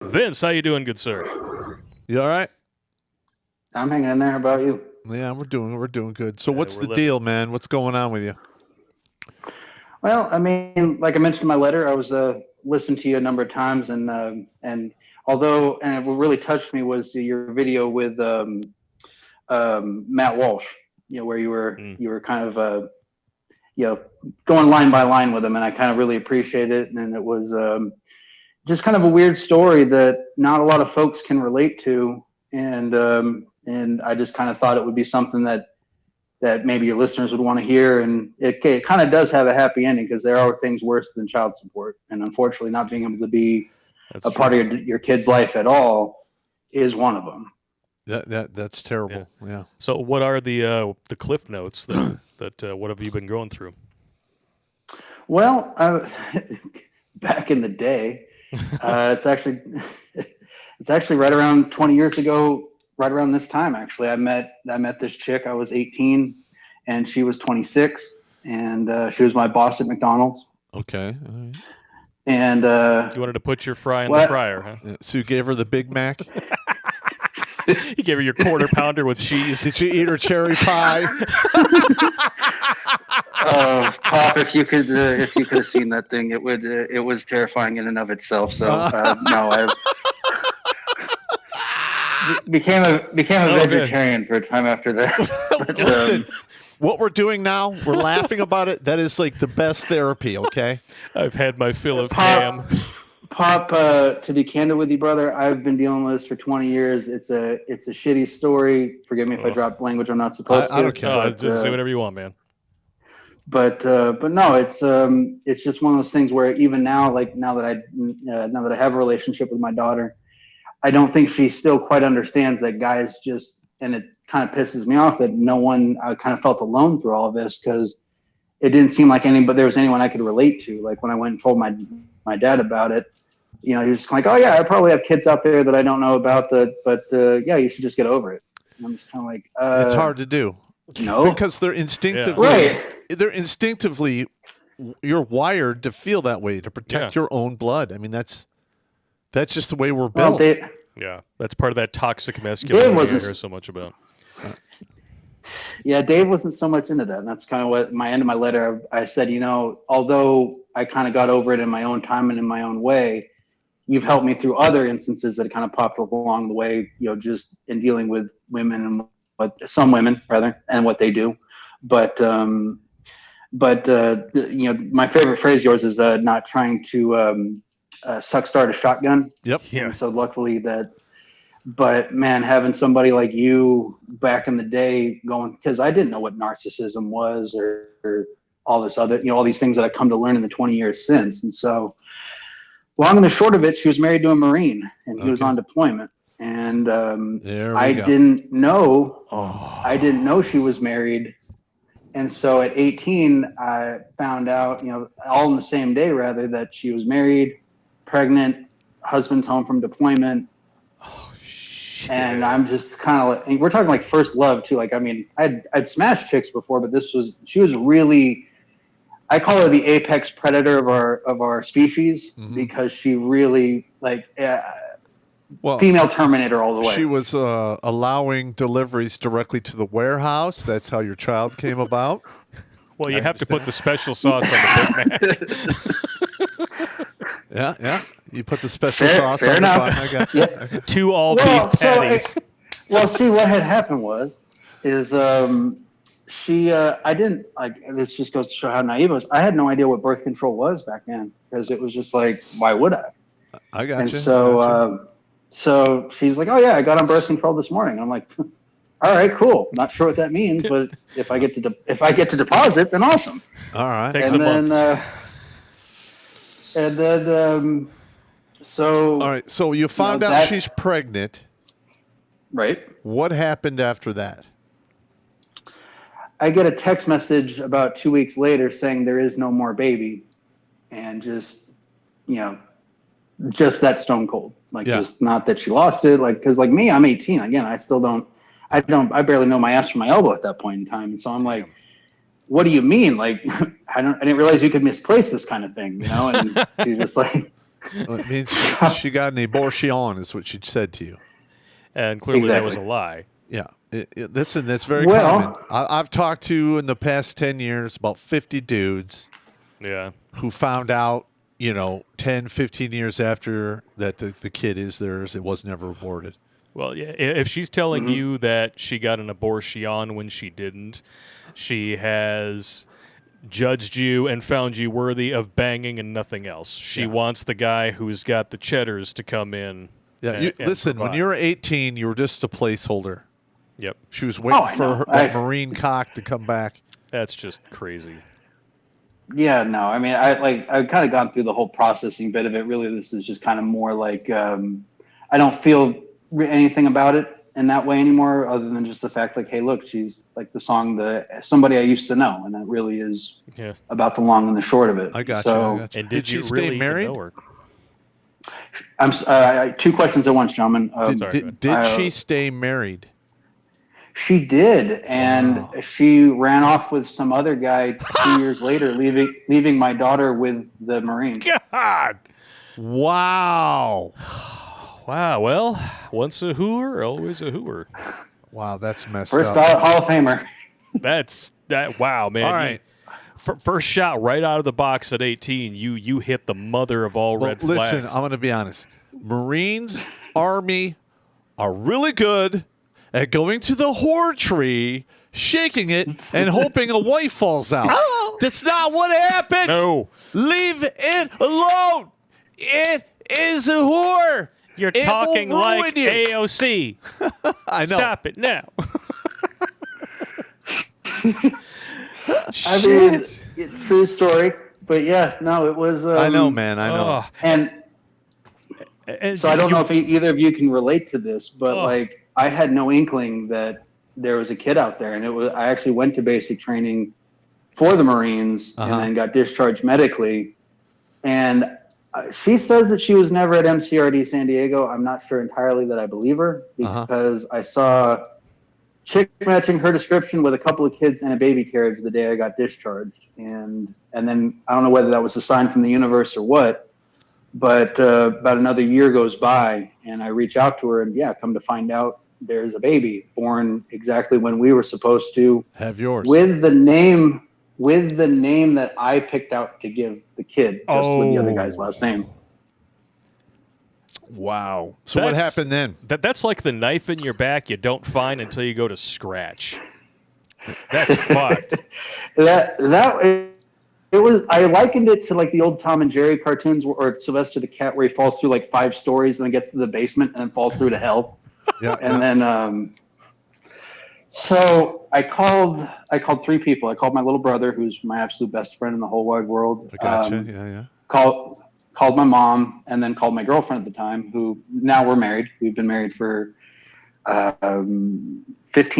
Vince, how you doing, good sir? You all right? I'm hanging in there. How about you? Yeah, we're doing good. So what's we're the living. deal, man? What's going on with you? Well, I mean, like I mentioned in my letter, I was listened to you a number of times, and what really touched me was your video with Matt Walsh. Where you were kind of going line by line with him, and I kind of really appreciated it. And it was just kind of a weird story that not a lot of folks can relate to, and I just kind of thought it would be something that maybe your listeners would want to hear. And it kind of does have a happy ending, because there are things worse than child support. And unfortunately, not being able to be part of your kid's life at all is one of them. That's terrible. Yeah. So what are the cliff notes that what have you been going through? Well, back in the day, it's actually right around 20 years ago. Right around this time, actually, I met this chick. I was 18, and she was 26, and she was my boss at McDonald's. Okay. All right. And you wanted to put your fry in the fryer, huh? Yeah, so you gave her the Big Mac? You gave her your quarter pounder with cheese. Did you eat her cherry pie? Pop, if you could have seen that thing, it was terrifying in and of itself. So no, I became a vegetarian for a time after that. Listen, what we're doing now, we're laughing about it. That is like the best therapy. Okay. I've had my fill of ham. Pop, to be candid with you, brother, I've been dealing with this for 20 years. It's a shitty story. Forgive me if I drop language I'm not supposed to. I don't care. Just say whatever you want, man. But no, it's just one of those things where even now, like now that I have a relationship with my daughter, I don't think she still quite understands that guys and it kind of pisses me off that I kind of felt alone through all of this, because it didn't seem like there was anyone I could relate to. Like when I went and told my dad about it, he was just like, oh yeah, I probably have kids out there that I don't know about but yeah, you should just get over it. And I'm just kind of like, it's hard to do. No, because they're instinctively, right. They're instinctively, you're wired to feel that way, to protect your own blood. I mean, that's just the way we're built. Yeah, that's part of that toxic masculinity I hear so much about. Yeah, Dave wasn't so much into that. And that's kind of what my end of my letter, I said, although I kind of got over it in my own time and in my own way, you've helped me through other instances that kind of popped up along the way, just in dealing with women and some women rather, and what they do. But my favorite phrase of yours is not trying to start a shotgun. Yep. Yeah. And so luckily but man, having somebody like you back in the day going, because I didn't know what narcissism was or all this other, all these things that I come to learn in the 20 years since. And so long and the short of it, she was married to a Marine, and he was on deployment. And I didn't know she was married. And so at 18, I found out, all in the same day rather, that she was married, pregnant, husband's home from deployment. Oh, shit. And I'm just kind of like, we're talking like first love too. Like, I mean, I'd smashed chicks before, but she was really, I call her the apex predator of our species, because she really female Terminator all the way. She was allowing deliveries directly to the warehouse. That's how your child came about. Well, you have to put the special sauce on the Big Mac. Yeah. You put the special sauce on enough. the bun. Yeah. 2 all-beef patties. See, what had happened is I didn't, this just goes to show how naive I was. I had no idea what birth control was back then, because it was just like, why would I? I got and you. So she's like, oh yeah, I got on birth control this morning. I'm like, all right, cool. Not sure what that means, but if I get to deposit, then awesome. All right. Takes a month. So. All right. So you found out she's pregnant. Right. What happened after that? I get a text message about 2 weeks later saying there is no more baby, and just that stone cold. Just not that she lost it. Because me, I'm 18. Again, I barely know my ass from my elbow at that point in time. And so I'm like, what do you mean? I didn't realize you could misplace this kind of thing, And she's just like, It means she got an abortion, is what she said to you. And clearly that was a Exactly. lie. Yeah. Listen, that's very Well- common. I've talked to, in the past 10 years, about 50 dudes Yeah. who found out, 10, 15 years after that the kid is theirs. It was never aborted. Well, yeah, if she's telling Mm-hmm. you that she got an abortion when she didn't, she has judged you and found you worthy of banging and nothing else. She wants the guy who's got the cheddars to come in. Yeah, and listen, when provide. you were 18, you were just a placeholder. Yep. She was waiting I for know. that Marine cock to come back. That's just crazy. Yeah, no, I mean, I've kind of gone through the whole processing bit of it. Really, this is just kind of more like I don't feel anything about it in that way anymore, other than just the fact, like, hey, look, she's like the song, somebody I used to know, and that really is about the long and the short of it. I got so, you. And Did you she really stay even married? know her? two questions at once, gentlemen. Did she stay married? She did, and she ran off with some other guy 2 years later, leaving my daughter with the Marine. God. Wow. Wow. Well, once a hooer, always a hooer. Wow, that's messed First up. ballot Hall of Famer. That's that. Wow, man. All right. First shot right out of the box at 18. You hit the mother of all Well, red flags. listen, I'm going to be honest. Marines, Army are really good at going to the whore tree, shaking it, and hoping a wife falls out. That's not what happens. No. Leave it alone. It is a whore. You're It will talking ruin like you. AOC. I know. Stop it now. I mean, it's true story, but yeah, no, it was. I know, man. I know. And so I don't know if either of you can relate to this, but like I had no inkling that there was a kid out there, and I actually went to basic training for the Marines and then got discharged medically. And she says that she was never at MCRD San Diego. I'm not sure entirely that I believe her, because I saw chick matching her description with a couple of kids and a baby carriage the day I got discharged. And then I don't know whether that was a sign from the universe or what, but about another year goes by and I reach out to her, and come to find out there's a baby born exactly when we were supposed to have yours, with the name that I picked out to give the kid, just with the other guy's last name. Wow. So what happened then? That's like the knife in your back you don't find until you go to scratch. That's fucked. It was. I likened it to like the old Tom and Jerry cartoons, or Sylvester the Cat, where he falls through like 5 stories and then gets to the basement and then falls through to hell. Yeah. And then, so I called 3 people. I called my little brother, who's my absolute best friend in the whole wide world. I gotcha. Called my mom, and then called my girlfriend at the time, who now we're married. We've been married for 15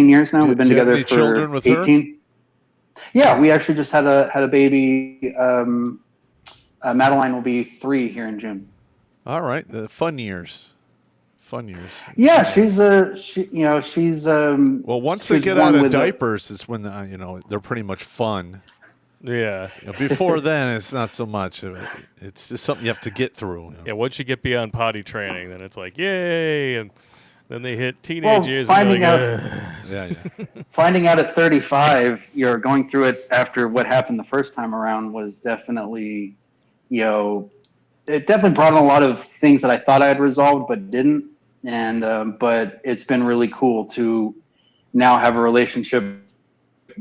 years now. We've been together for children with 18. her? Yeah, we actually just had a baby. Madeline will be 3 here in June. All right, the fun years. Yeah, she's she's well, once they get out of diapers, it's when they're pretty much fun. Yeah. Before then, it's not so much. It's just something you have to get through. Yeah, once you get beyond potty training, then it's like, yay, and then they hit teenage years. Finding out at 35, you're going through it after what happened the first time around was definitely, it definitely brought on a lot of things that I thought I had resolved but didn't. And but it's been really cool to now have a relationship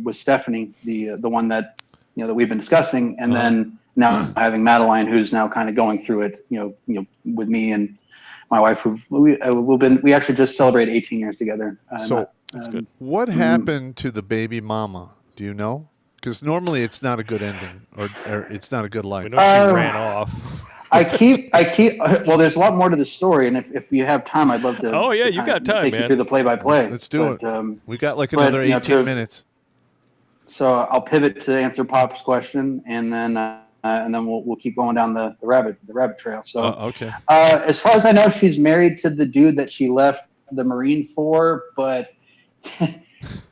with Stephanie, the one that that we've been discussing, and then now having Madeline, who's now kind of going through it, with me and my wife. We actually just celebrated 18 years together. So that's good. What happened to the baby mama? Do you know? Because normally it's not a good ending, or it's not a good life. We know she ran off. I keep. Well, there's a lot more to the story, and if you have time, I'd love to. Oh yeah, you got time, take man. you through the play-by-play. Let's do it. We got like another 18 minutes. So I'll pivot to answer Pop's question, and then we'll keep going down the rabbit trail. So okay. As far as I know, she's married to the dude that she left the Marine for, but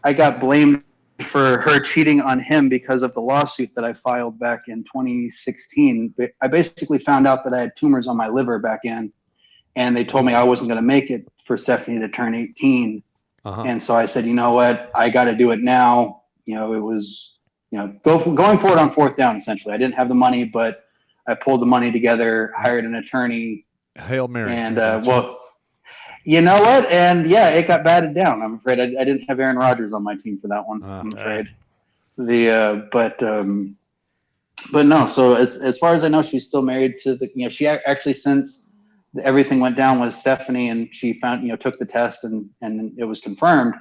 I got blamed for her cheating on him because of the lawsuit that I filed back in 2016. I basically found out that I had tumors on my liver back in, and they told me I wasn't going to make it for Stephanie to turn 18. And so I said, you know what, I got to do it now. It was, going for it on fourth down, essentially. I didn't have the money, but I pulled the money together, hired an attorney. Hail Mary. And, well, you know what? And yeah, it got batted down. I'm afraid I didn't have Aaron Rodgers on my team for that one. I'm afraid. But no. So as far as I know, she's still married to she actually, since everything went down with Stephanie and she found, took the test and it was confirmed.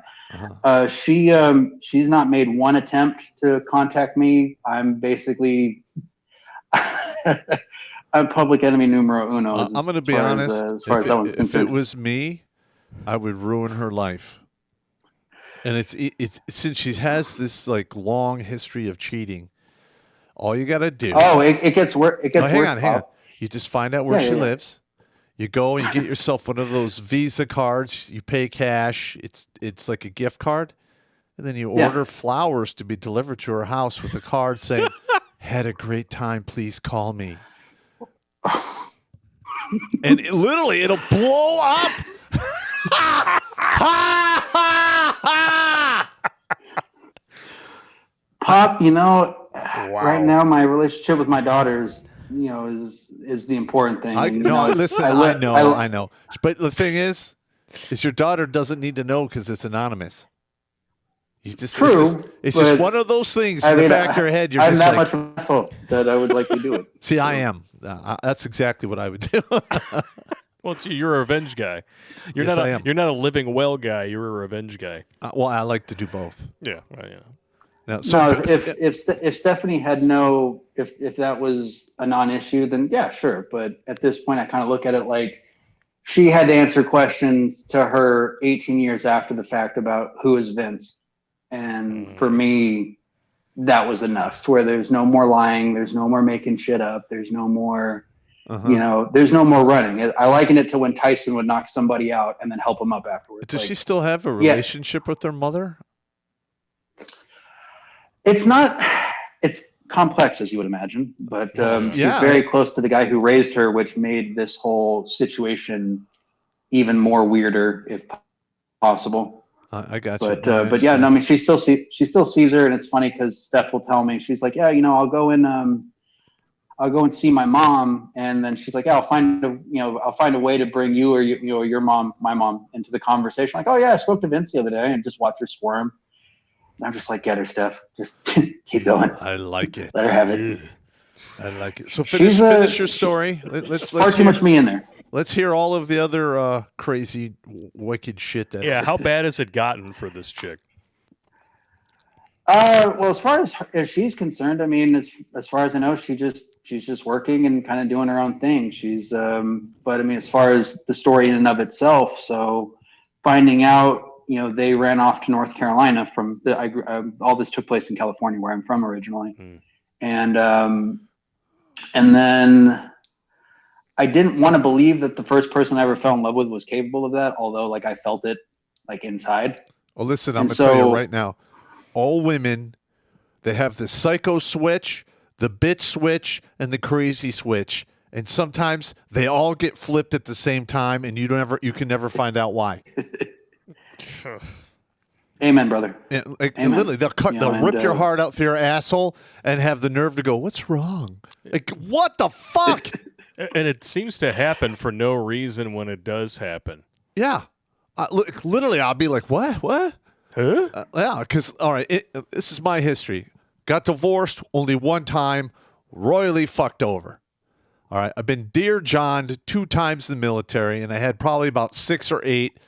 She's not made one attempt to contact me. I'm basically, I'm public enemy numero uno. I'm going to be honest. If it was me, I would ruin her life. And it's since she has this like long history of cheating, all you got to do. Oh, it gets worse. It gets worse. Hang on. You just find out where she lives. You go and you get yourself one of those Visa cards. You pay cash. It's like a gift card, and then you order flowers to be delivered to her house with a card saying, "Had a great time. Please call me." And it'll blow up. Pop, right now my relationship with my daughters, is the important thing. I know. But the thing is your daughter doesn't need to know because it's anonymous. True. It's just one of those things in the back of your head. I'm that much of an asshole that I would like to do it. See, I am. That's exactly what I would do. Well, you're a revenge guy. You're not a living well guy. You're a revenge guy. Well, I like to do both. Yeah. Right, yeah. Now, if Stephanie had if that was a non-issue, then yeah, sure. But at this point, I kind of look at it like she had to answer questions to her 18 years after the fact about who is Vince. And for me, that was enough. To where there's no more lying. There's no more making shit up. There's no more, there's no more running. I liken it to when Tyson would knock somebody out and then help him up afterwards. Does she still have a relationship with her mother? It's complex, as you would imagine, but she's very close to the guy who raised her, which made this whole situation even more weirder, if possible. I got you. But yeah, no, I mean, she still sees her, and it's funny because Steph will tell me, she's like, yeah, I'll go and see my mom, and then she's like, yeah, I'll find a way to bring you or your mom, my mom, into the conversation. Like, oh yeah, I spoke to Vince the other day, and just watch her swarm. And I'm just like, get her, Steph. Just keep going. I like it. Let her have it. I like it. So finish your story. Let's far too much me in there. Let's hear all of the other crazy, wicked shit that. Yeah, how bad has it gotten for this chick? Well, as far as she's concerned, I mean, as far as I know, she's just working and kind of doing her own thing. But I mean, as far as the story in and of itself, so finding out, they ran off to North Carolina from all this took place in California, where I'm from originally, and then I didn't want to believe that the first person I ever fell in love with was capable of that, although like I felt it like inside. Well, listen, I'm gonna tell you right now, all women, they have the psycho switch, the bitch switch, and the crazy switch, and sometimes they all get flipped at the same time, and you can never find out why. Amen, brother. And literally, they'll rip your heart out through your asshole and have the nerve to go, "What's wrong? Like, what the fuck?" And it seems to happen for no reason when it does happen. Yeah, literally, I'll be like, "What? What?" Huh? Yeah, because all right, this is my history. Got divorced only one time, royally fucked over. All right, I've been Dear John'd 2 times in the military, and I had probably about 6 or 8.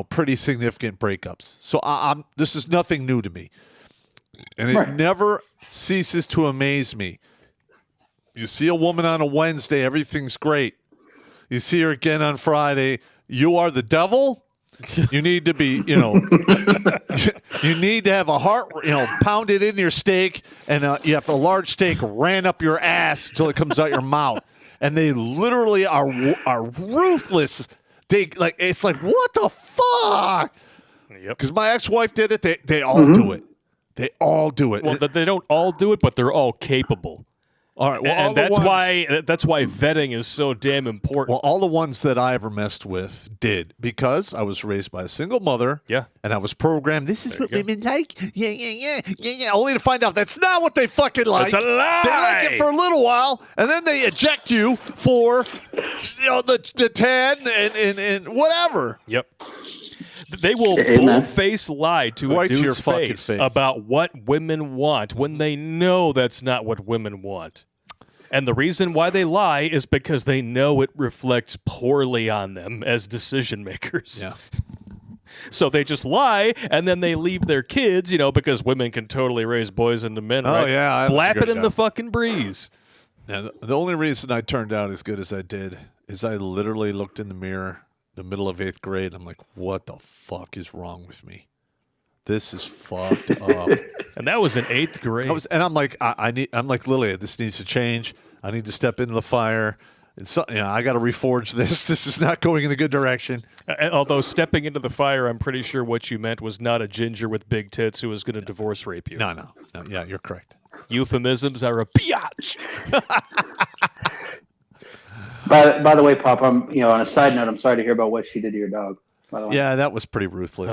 Pretty significant breakups. So this is nothing new to me. And it never ceases to amaze me. You see a woman on a Wednesday, everything's great. You see her again on Friday, you are the devil? You need to be, you need to have a heart, pounded in your steak, and you have a large steak ran up your ass until it comes out your mouth. And they literally are ruthless. It's like, what the fuck? Yep. Because my ex-wife did it. They all do it. They all do it. Well, they don't all do it, but they're all capable. All right. Well, And that's why vetting is so damn important. Well, all the ones that I ever messed with did, because I was raised by a single mother. Yeah. And I was programmed. This is what women like. Yeah. Only to find out that's not what they fucking like. It's a lie. They like it for a little while, and then they eject you for, the 10 and whatever. Yep. They will bull-face lie to a Right to your dude's fucking face face. about what women want when they know that's not what women want. And the reason why they lie is because they know it reflects poorly on them as decision makers. Yeah. So they just lie, and then they leave their kids, because women can totally raise boys into men, Oh, right? yeah, that's a Flap great it in job. the fucking breeze. Now, the only reason I turned out as good as I did is I literally looked in the mirror in the middle of 8th grade. I'm like, what the fuck is wrong with me? This is fucked up. And that was in 8th grade. I'm like, I'm like, Lily, this needs to change. I need to step into the fire. I got to reforge this. This is not going in a good direction. Although stepping into the fire, I'm pretty sure what you meant was not a ginger with big tits who was going to divorce rape you. No. Yeah, you're correct. Euphemisms are a biatch. By the way, Pop, I'm on a side note, I'm sorry to hear about what she did to your dog. By the way. Yeah, that was pretty ruthless.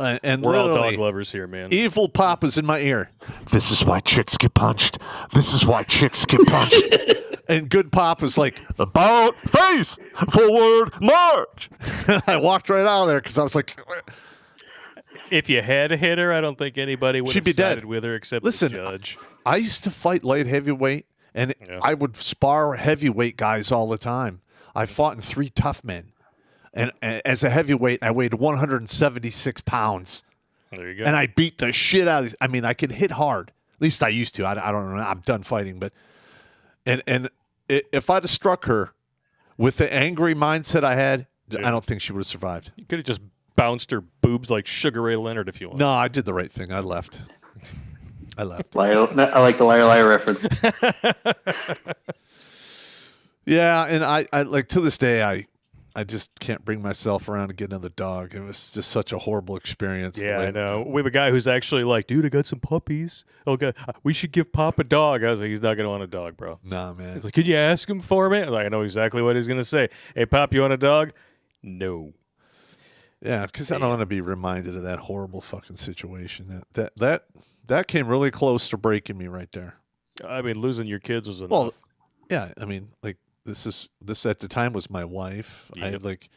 And We're all literally, dog lovers here, man. evil Pop was in my ear. This is why chicks get punched. This is why chicks get punched. And good Pop was like, about face, forward, march. I walked right out of there because I was like, If you had hit her, I don't think anybody would She'd have be dead. sided with her except Listen, the judge. I used to fight light heavyweight, and I would spar heavyweight guys all the time. I fought in 3 tough men. And as a heavyweight, I weighed 176 pounds. There you go. And I beat the shit out of these. I mean, I could hit hard. At least I used to. I don't know. I'm done fighting. But if I'd have struck her with the angry mindset I had, I don't think she would have survived. You could have just bounced her boobs like Sugar Ray Leonard if you want. No, I did the right thing. I left. I like the liar reference. Yeah, and I like to this day, I just can't bring myself around to get another dog. It was just such a horrible experience. Yeah, I know. We have a guy who's actually like, dude, I got some puppies. Okay, we should give Pop a dog. I was like, he's not going to want a dog, bro. Nah, man. He's like, could you ask him for me? I was like, I know exactly what he's going to say. Hey, Pop, you want a dog? No. Yeah, because I don't want to be reminded of that horrible fucking situation. That came really close to breaking me right there. I mean, losing your kids was enough. Well, yeah, I mean, like this at the time was my wife. I had like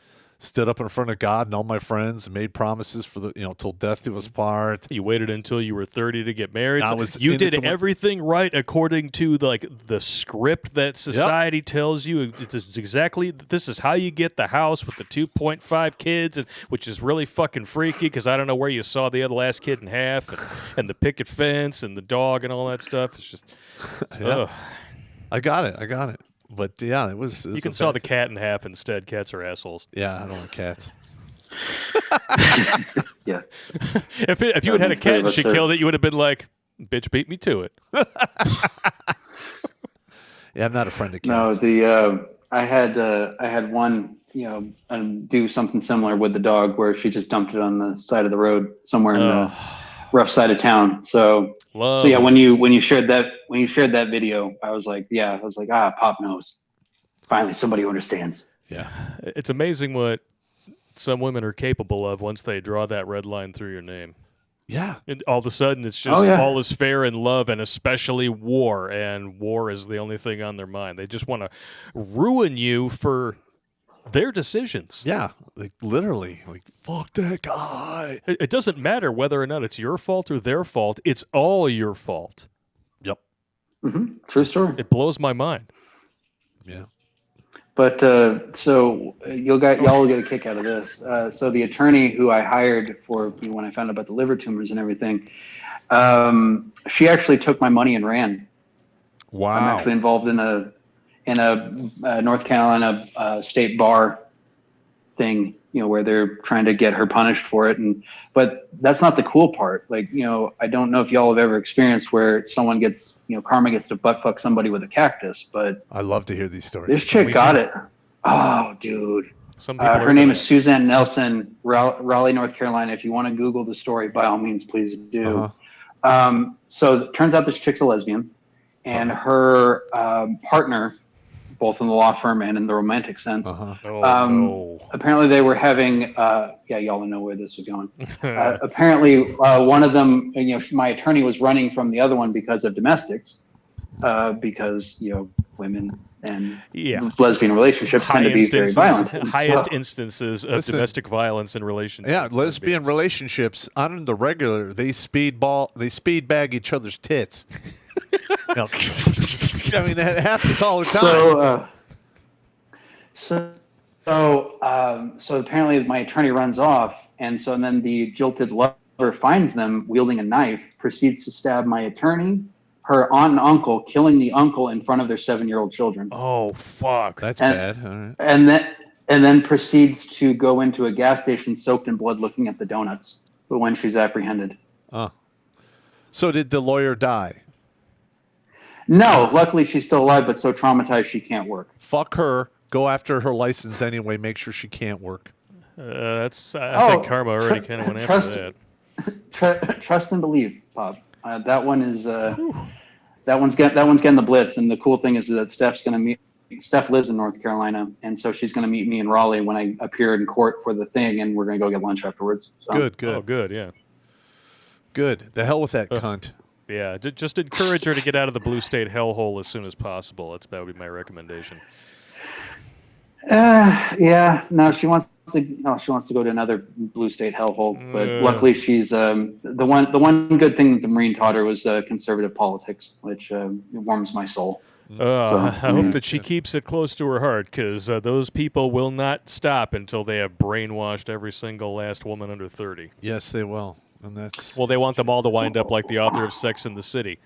stood up in front of God and all my friends and made promises for till death do us part. You waited until you were 30 to get married. You did everything right according to the script that society tells you. It's exactly this is how you get the house with the 2.5 kids, which is really fucking freaky because I don't know where you saw the other last kid in half and the picket fence and the dog and all that stuff. It's just, ugh. I got it. But yeah, it was You can saw the cat in half instead. Cats are assholes. Yeah, I don't like cats. Yeah. If you had a cat and she killed it, you would have been like, bitch beat me to it. Yeah, I'm not a friend of cats. No, I had one, do something similar with the dog where she just dumped it on the side of the road somewhere in the rough side of town. So yeah, when you shared that video, I was like, Pop knows. Finally, somebody who understands. Yeah. It's amazing what some women are capable of once they draw that red line through your name. Yeah. And all of a sudden, it's just all is fair in love, and especially war. And war is the only thing on their mind. They just want to ruin you for their decisions. Yeah, like literally, like fuck that guy. It doesn't matter whether or not it's your fault or their fault. It's all your fault. Yep. Mm-hmm. True story. It blows my mind. Yeah. But so y'all will get a kick out of this. So the attorney who I hired for when I found out about the liver tumors and everything, she actually took my money and ran. Wow. I'm actually involved in a North Carolina state bar thing, where they're trying to get her punished for it. But that's not the cool part. Like, I don't know if y'all have ever experienced where someone gets, karma gets to butt fuck somebody with a cactus, but I love to hear these stories. this chick got it. Oh, dude. Her name is Suzanne Nelson, Raleigh, North Carolina. If you want to Google the story, by all means, please do. So it turns out this chick's a lesbian, and her partner, both in the law firm and in the romantic sense, Oh, no. apparently they were having. Yeah, y'all know where this was going. Apparently, one of them, my attorney was running from the other one because of domestics, because women and lesbian relationships tend to be very violent. Highest instances of domestic violence in relationships. Yeah, lesbian relationships on the regular, they speed bag each other's tits. No. I mean, that happens all the time. So apparently my attorney runs off, and then the jilted lover finds them wielding a knife, proceeds to stab my attorney, her aunt and uncle, killing the uncle in front of their 7-year-old children. Oh, fuck. That's bad. All right. And then proceeds to go into a gas station soaked in blood looking at the donuts, but when she's apprehended. Oh. So did the lawyer die? No, luckily she's still alive, but so traumatized she can't work. Fuck her. Go after her license anyway. Make sure she can't work. I think karma already kind of went after that. Trust and believe, Bob. That one is that one's getting the blitz. And the cool thing is that Steph lives in North Carolina, and so she's going to meet me in Raleigh when I appear in court for the thing, and we're going to go get lunch afterwards. So. Good. Oh, good, yeah. Good. The hell with that cunt. Yeah, just encourage her to get out of the blue state hellhole as soon as possible. That would be my recommendation. Yeah. No, she wants to go to another blue state hellhole. But luckily, she's the one good thing that the Marine taught her was conservative politics, which warms my soul. I hope that she keeps it close to her heart, because those people will not stop until they have brainwashed every single last woman under 30. Yes, they will. And that's well, they want them all to wind up like the author of Sex and the City,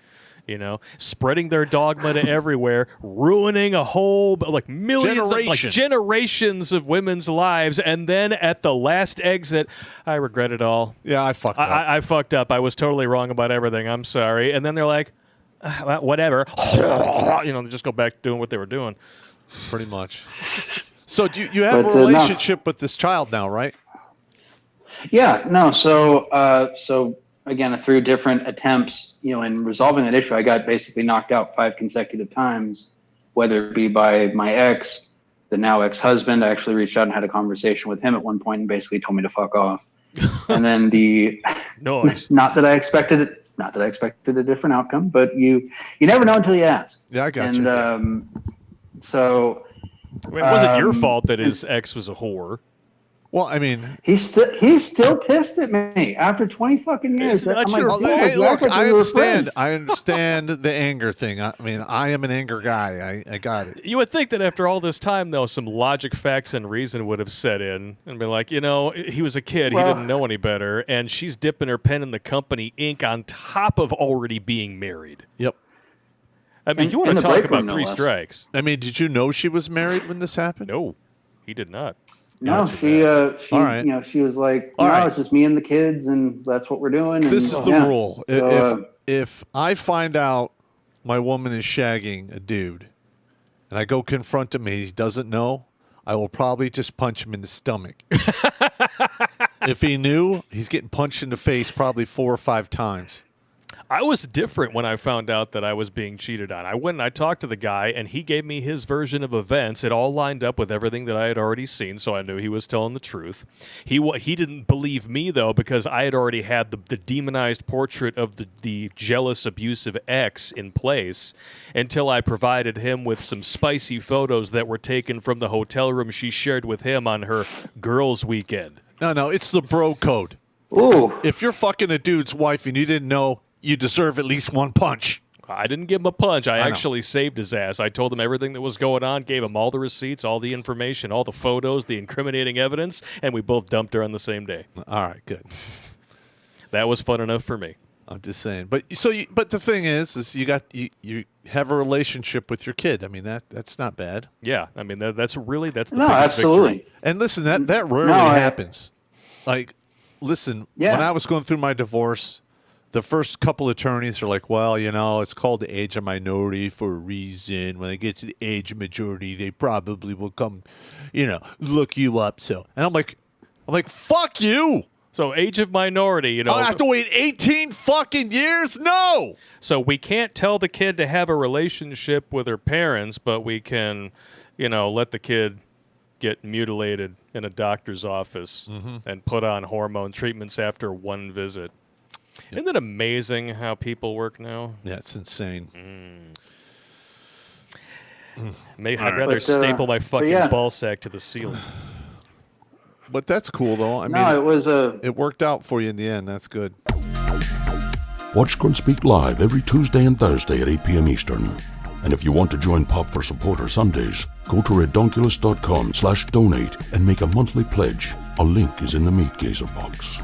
spreading their dogma to everywhere, ruining a whole millions, generations of women's lives, and then at the last exit, I regret it all. Yeah, I fucked up. I fucked up. I was totally wrong about everything. I'm sorry. And then they're like, whatever. They just go back to doing what they were doing. Pretty much. So you have a relationship with this child now, right? Yeah, no. So again, through different attempts, in resolving that issue, I got basically knocked out 5 consecutive times, whether it be by my ex, the now ex-husband. I actually reached out and had a conversation with him at one point and basically told me to fuck off. And then noise. Not that I expected a different outcome, but you never know until you ask. Yeah, I got you. And so it wasn't your fault that his ex was a whore. Well, I mean, he's still pissed at me after 20 fucking years. It's not your fault. Hey, look, I understand the anger thing. I mean, I am an anger guy. I got it. You would think that after all this time, though, some logic, facts, and reason would have set in and been like, he was a kid. He didn't know any better. And she's dipping her pen in the company ink on top of already being married. Yep. I mean, you want to talk about 3 strikes. I mean, did you know she was married when this happened? No, he did not. No, she she was like, it's just me and the kids, and that's what we're doing. This is the rule. So, if I find out my woman is shagging a dude, and I go confront him, he doesn't know, I will probably just punch him in the stomach. If he knew, he's getting punched in the face probably 4 or 5 times. I was different when I found out that I was being cheated on. I went and I talked to the guy, and he gave me his version of events. It all lined up with everything that I had already seen, so I knew he was telling the truth. He didn't believe me, though, because I had already had the demonized portrait of the jealous, abusive ex in place until I provided him with some spicy photos that were taken from the hotel room she shared with him on her girls' weekend. No, it's the bro code. Ooh. If you're fucking a dude's wife and you didn't know, you deserve at least 1 punch. I didn't give him a punch. I actually saved his ass. I told him everything that was going on, gave him all the receipts, all the information, all the photos, the incriminating evidence, and we both dumped her on the same day. All right, good. That was fun enough for me. I'm just saying. But the thing is you have a relationship with your kid. I mean, that's not bad. Yeah, I mean that's the biggest absolutely. victory. And listen, that rarely happens. Like, listen, when I was going through my divorce, the first couple attorneys are like, well, it's called the age of minority for a reason. When they get to the age of majority, they probably will come, look you up. So, and I'm like, fuck you. So age of minority, I have to wait 18 fucking years? No! So we can't tell the kid to have a relationship with her parents, but we can, let the kid get mutilated in a doctor's office and put on hormone treatments after one visit. Yep. Isn't it amazing how people work now? Yeah, it's insane. I'd rather staple my fucking ball sack to the ceiling. But that's cool, though. I mean, it worked out for you in the end. That's good. Watch Grunt Speak live every Tuesday and Thursday at 8 p.m. Eastern. And if you want to join Pop for Supporter Sundays, go to redonkulous.com/donate and make a monthly pledge. A link is in the Meat Gazer box.